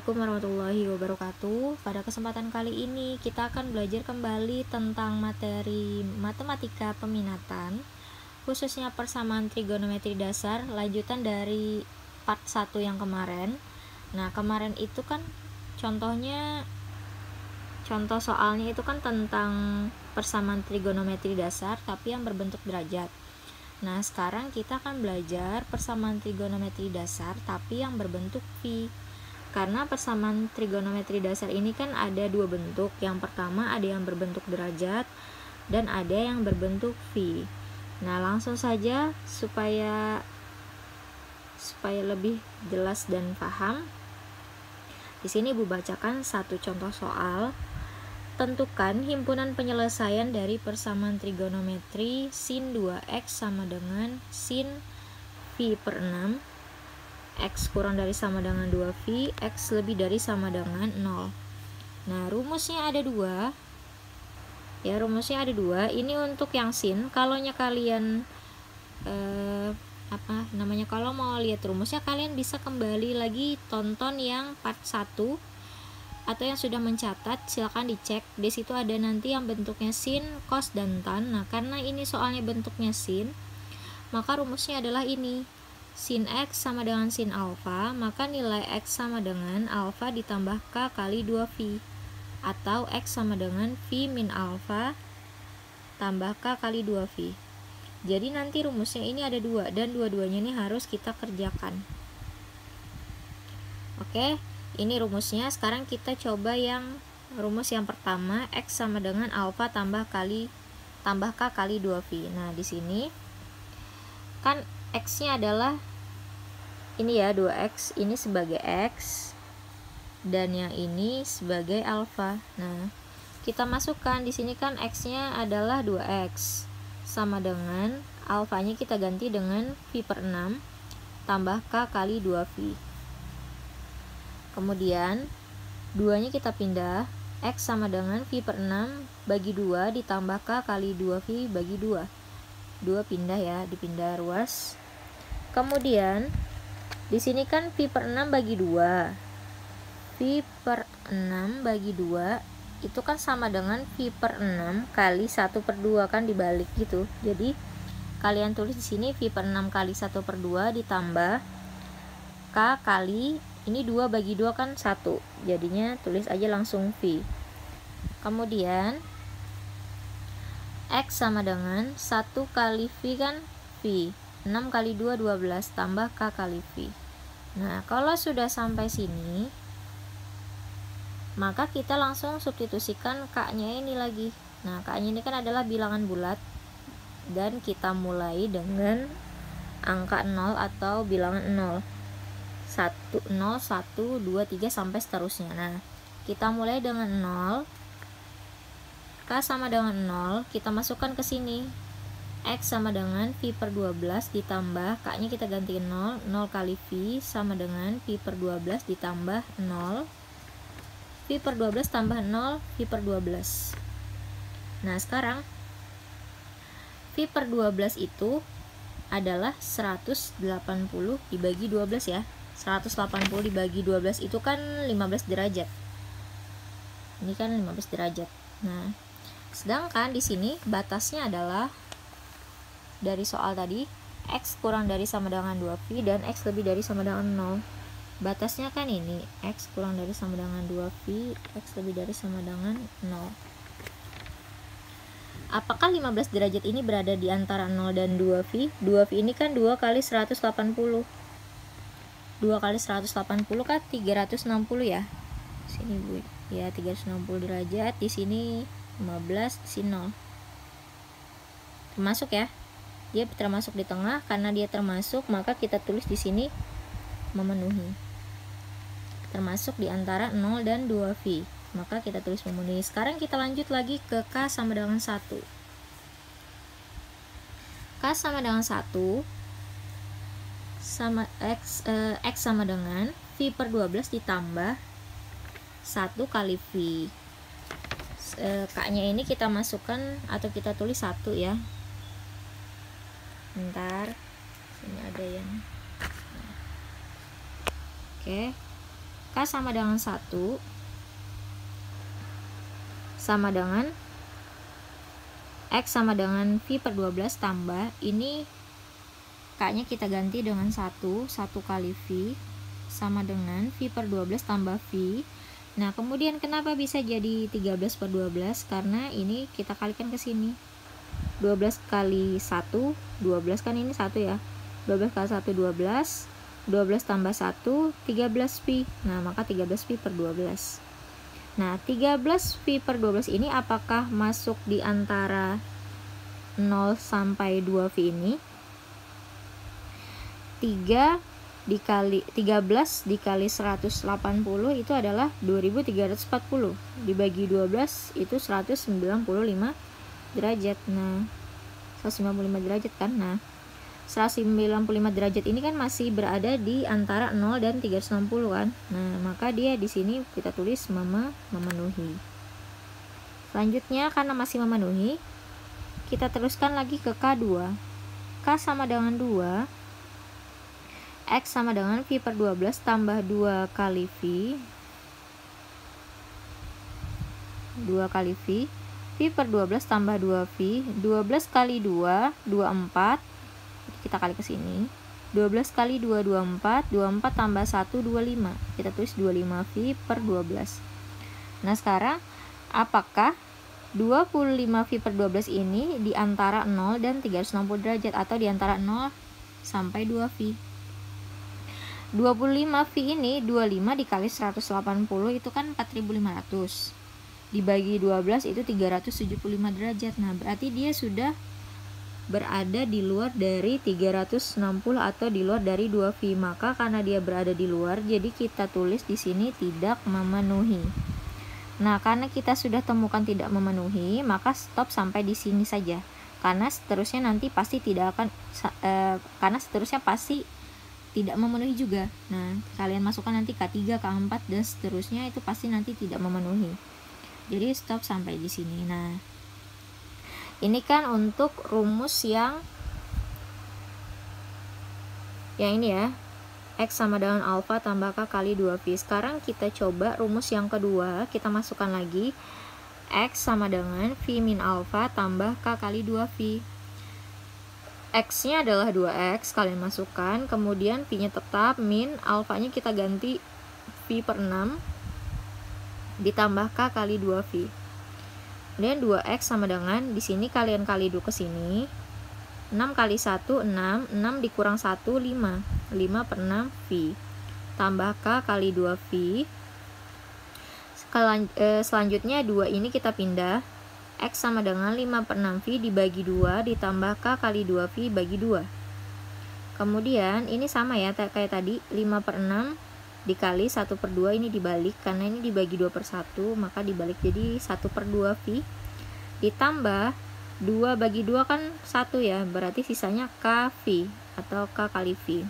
Assalamualaikum warahmatullahi wabarakatuh. Pada kesempatan kali ini kita akan belajar kembali tentang materi matematika peminatan, khususnya persamaan trigonometri dasar, lanjutan dari part 1 yang kemarin. Nah, kemarin itu kan contoh soalnya itu kan tentang persamaan trigonometri dasar tapi yang berbentuk derajat. Nah, sekarang kita akan belajar persamaan trigonometri dasar tapi yang berbentuk phi. Karena persamaan trigonometri dasar ini kan ada dua bentuk. Yang pertama ada yang berbentuk derajat dan ada yang berbentuk phi. Nah, langsung saja supaya lebih jelas dan paham. Di sini Ibu bacakan satu contoh soal. Tentukan himpunan penyelesaian dari persamaan trigonometri sin 2x sama dengan sin phi per 6, x kurang dari sama dengan 2 phi, x lebih dari sama dengan 0. Nah, rumusnya ada dua. Ya, rumusnya ada dua. Ini untuk yang sin. Kalaunya kalian kalau mau lihat rumusnya, kalian bisa kembali lagi tonton yang part 1 atau yang sudah mencatat, silakan dicek. Di situ ada nanti yang bentuknya sin, cos, dan tan. Nah, karena ini soalnya bentuknya sin, maka rumusnya adalah ini. Sin x sama dengan sin alfa, maka nilai x sama dengan alfa ditambah k kali 2 phi, atau x sama dengan phi min alfa tambah k kali 2 phi. Jadi nanti rumusnya ini ada dua, dan dua-duanya ini harus kita kerjakan. Oke, ini rumusnya. Sekarang kita coba yang rumus yang pertama, x sama dengan alfa tambah k kali 2 phi. Nah, di sini kan x-nya adalah ini ya, 2x, ini sebagai x dan yang ini sebagai alfa. Nah, kita masukkan di sini kan x-nya adalah 2x sama dengan alfanya kita ganti dengan phi per 6 tambah k kali 2 phi. Kemudian 2 nya kita pindah, x sama dengan phi per 6 bagi 2 ditambah k kali 2 phi bagi 2. 2 pindah ya, dipindah ruas. Kemudian di sini kan phi per 6 bagi 2. Phi per 6 bagi 2 itu kan sama dengan phi per 6 kali 1 per 2, kan dibalik gitu. Jadi kalian tulis di sini phi per 6 kali 1 per 2 ditambah k kali, ini 2 bagi 2 kan 1. Jadinya tulis aja langsung phi. Kemudian x sama dengan 1 kali phi kan phi. 6 kali 2 12 tambah k kali phi. Nah, kalau sudah sampai sini, maka kita langsung substitusikan k-nya ini lagi. Nah, k-nya ini kan adalah bilangan bulat dan kita mulai dengan angka 0 atau bilangan 0. 1 0 1 2 3 sampai seterusnya. Nah, kita mulai dengan 0. K sama dengan 0, kita masukkan ke sini. X sama dengan phi per 12 ditambah k-nya kita ganti 0. 0 kali phi sama dengan phi per 12 ditambah 0. Phi per 12 tambah 0 phi per 12. Nah, sekarang phi per 12 itu adalah 180 dibagi 12 ya. 180 dibagi 12 itu kan 15 derajat. Ini kan 15 derajat. Nah, sedangkan di sini batasnya adalah dari soal tadi, x kurang dari sama dengan 2 phi dan x lebih dari sama dengan 0. Batasnya kan ini, x kurang dari sama dengan 2 phi, x lebih dari sama dengan 0. Apakah 15 derajat ini berada di antara 0 dan 2 phi? 2 phi ini kan 2 kali 180. 2 kali 180 kan 360 ya. Sini Bu. Ya, 360 derajat. Di sini 15, di sini 0. Termasuk ya. Dia termasuk di tengah. Karena dia termasuk, maka kita tulis di sini memenuhi. Termasuk di antara 0 dan 2 phi. Maka kita tulis memenuhi. Sekarang kita lanjut lagi ke k sama dengan 1. K sama dengan 1 sama x sama dengan phi per 12 ditambah 1 kali phi. K-nya ini kita masukkan atau kita tulis 1 ya. Bentar, sini ada yang oke. K sama dengan 1 sama dengan X sama dengan V per 12 tambah, ini K-nya kita ganti dengan 1 kali V sama dengan V per 12 tambah V. Nah, kemudian kenapa bisa jadi 13 per 12? Karena ini kita kalikan ke sini. 12 kali 1, 12 kan ini 1 ya. 12 kali 1, 12. 12 tambah 1, 13 V. Nah, maka 13 V per 12. Nah, 13 V per 12 ini apakah masuk di antara 0 sampai 2 V ini? 13 dikali 180 itu adalah 2340. Dibagi 12 itu 195 derajat. Nah, 195 derajat kan. Nah, 195 derajat ini kan masih berada di antara 0 dan 360 kan. Nah, maka dia di sini kita tulis memenuhi. Selanjutnya karena masih memenuhi, kita teruskan lagi ke K2. K sama dengan 2, X sama dengan V per 12 tambah 2 kali V. 2 kali V. V per 12 tambah 2V. 12 kali 2, 24. Kita kali ke sini. 12 kali 2, 24. 24 tambah 1, 25. Kita tulis 25V per 12. Nah, sekarang apakah 25V per 12 ini di antara 0 dan 360 derajat atau di antara 0 sampai 2V? 25V ini 25 dikali 180 itu kan 4500. Dibagi 12 itu 375 derajat. Nah, berarti dia sudah berada di luar dari 360 atau di luar dari 2V. Maka karena dia berada di luar, jadi kita tulis di sini tidak memenuhi. Nah, karena kita sudah temukan tidak memenuhi, maka stop sampai di sini saja. Karena seterusnya nanti pasti tidak akan tidak memenuhi juga. Nah, kalian masukkan nanti K3, K4 dan seterusnya itu pasti nanti tidak memenuhi. Jadi stop sampai di sini. Nah, ini kan untuk rumus yang ini ya. X sama dengan alfa tambah K kali 2V. Sekarang kita coba rumus yang kedua, kita masukkan lagi X sama dengan V min alfa tambah K kali 2V. X-nya adalah 2X, kalian masukkan, kemudian V-nya tetap, min, alfanya kita ganti V per 6, ditambah K kali 2V. Dan 2X sama dengan, di sini kalian kali dulu ke sini, 6 kali 1, 6, 6 dikurang 1, 5, 5 per 6 V, tambah K kali 2V. Selanjutnya 2 ini kita pindah, X sama dengan 5 per 6V dibagi 2 ditambah K kali 2V bagi 2. Kemudian ini sama ya kayak tadi, 5 per 6 dikali 1 per 2 ini dibalik, karena ini dibagi 2 per 1 maka dibalik jadi 1 per 2V ditambah 2 bagi 2 kan 1 ya, berarti sisanya KV atau K kali V.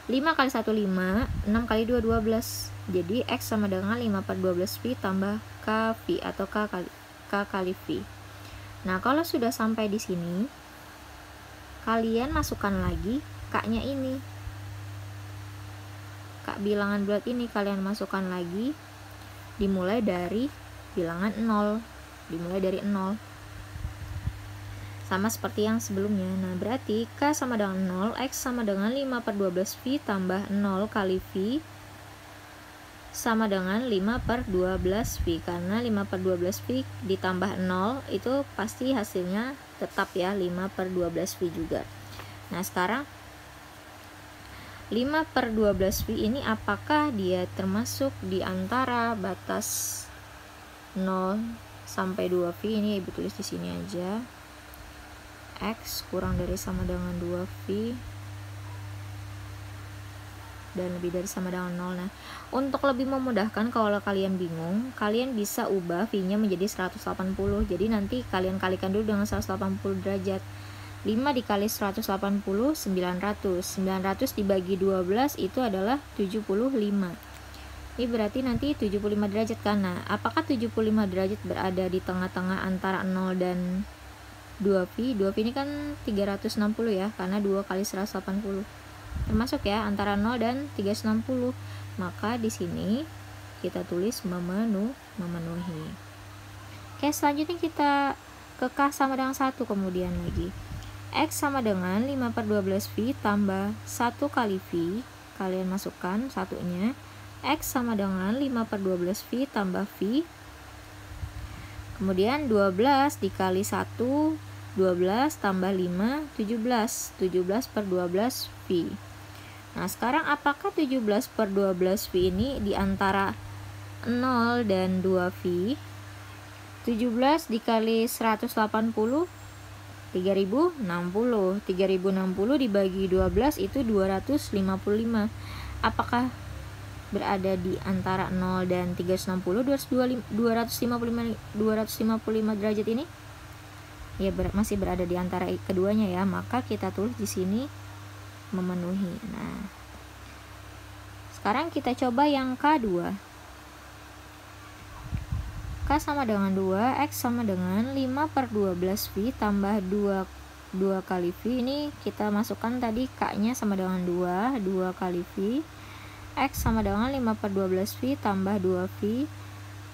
5 kali 1 5, 6 kali 2 12, jadi X sama dengan 5 per 12V tambah KV atau K kali V. Nah, kalau sudah sampai di sini, kalian masukkan lagi K-nya ini. K bilangan bulat ini kalian masukkan lagi, dimulai dari bilangan 0. Dimulai dari 0. Sama seperti yang sebelumnya. Nah, berarti K sama dengan 0, X sama dengan 5 per 12V tambah 0 kali V sama dengan 5 per 12V, karena 5 per 12V ditambah 0 itu pasti hasilnya tetap ya 5 per 12V juga. Nah, sekarang 5 per 12V ini apakah dia termasuk di antara batas 0 sampai 2V? Ini Ibu tulis di sini aja, X kurang dari sama dengan 2V dan lebih dari sama dengan 0. Nah, untuk lebih memudahkan kalau kalian bingung, kalian bisa ubah V-nya menjadi 180. Jadi nanti kalian kalikan dulu dengan 180 derajat. 5 dikali 180, 900. 900 dibagi 12 itu adalah 75. Ini berarti nanti 75 derajat kan. Nah, apakah 75 derajat berada di tengah-tengah antara 0 dan 2V? 2V ini kan 360 ya, karena 2 kali 180. termasuk ya antara 0 dan 360. Maka di sini kita tulis memenuhi. Oke, selanjutnya kita ke K sama dengan 1 kemudian lagi. X sama dengan 5/12V tambah 1 kali V. Kalian masukkan satunya. X sama dengan 5/12V tambah V. Kemudian 12 dikali 1, 12 tambah 5, 17. 17/12V. Nah, sekarang apakah 17/12V ini di antara 0 dan 2V? 17 dikali 180, 3060. 3060 dibagi 12 itu 255. Apakah berada di antara 0 dan 360, 255 derajat ini? Ya, masih berada di antara keduanya ya. Maka kita tulis di sini memenuhi. Nah, sekarang kita coba yang K2. K sama dengan 2, X sama dengan 5/12V tambah 2 kali V. Ini kita masukkan tadi K-nya sama dengan 2 kali V. X sama dengan 5/12V tambah 2V.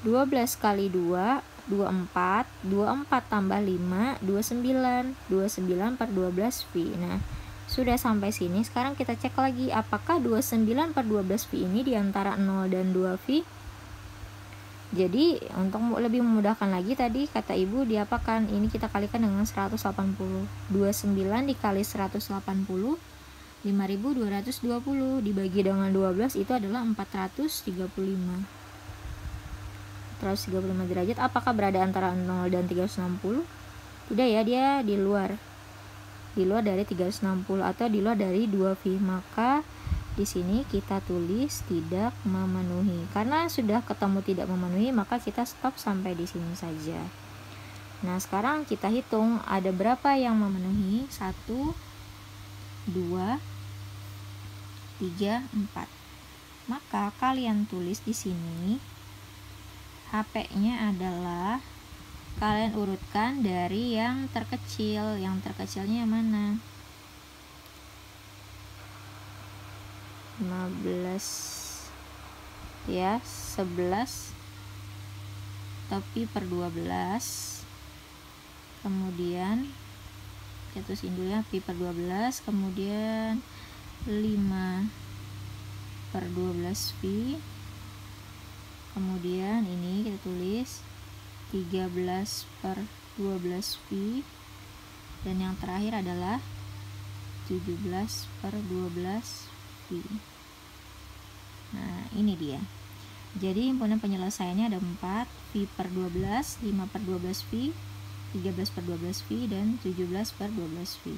12 kali 2, 24. 24 tambah 5, 29. 29/12V. Nah, sudah sampai sini. Sekarang kita cek lagi apakah 29/12V ini di antara 0 dan 2V. Jadi untuk lebih memudahkan lagi, tadi kata ibu diapakan? Ini kita kalikan dengan 180. 29 dikali 180, 5220 dibagi dengan 12 itu adalah 435. 135 derajat. Apakah berada antara 0 dan 360? Tidak ya, dia di luar dari 360 atau di luar dari 2V. Maka di sini kita tulis tidak memenuhi. Karena sudah ketemu tidak memenuhi, maka kita stop sampai di sini saja. Nah, sekarang kita hitung ada berapa yang memenuhi. 1, 2, 3, 4. Maka kalian tulis di sini HP-nya adalah, kalian urutkan dari yang terkecil. Yang terkecilnya mana? 15 ya, 11 tapi per 12. Kemudian kita tulisin dulu ya, pi per 12. Kemudian 5/12V. Kemudian ini kita tulis 13/12V. Dan yang terakhir adalah 17/12V. Nah, ini dia. Jadi himpunan penyelesaiannya ada 4, V per 12, 5/12V, 13/12V, dan 17/12V.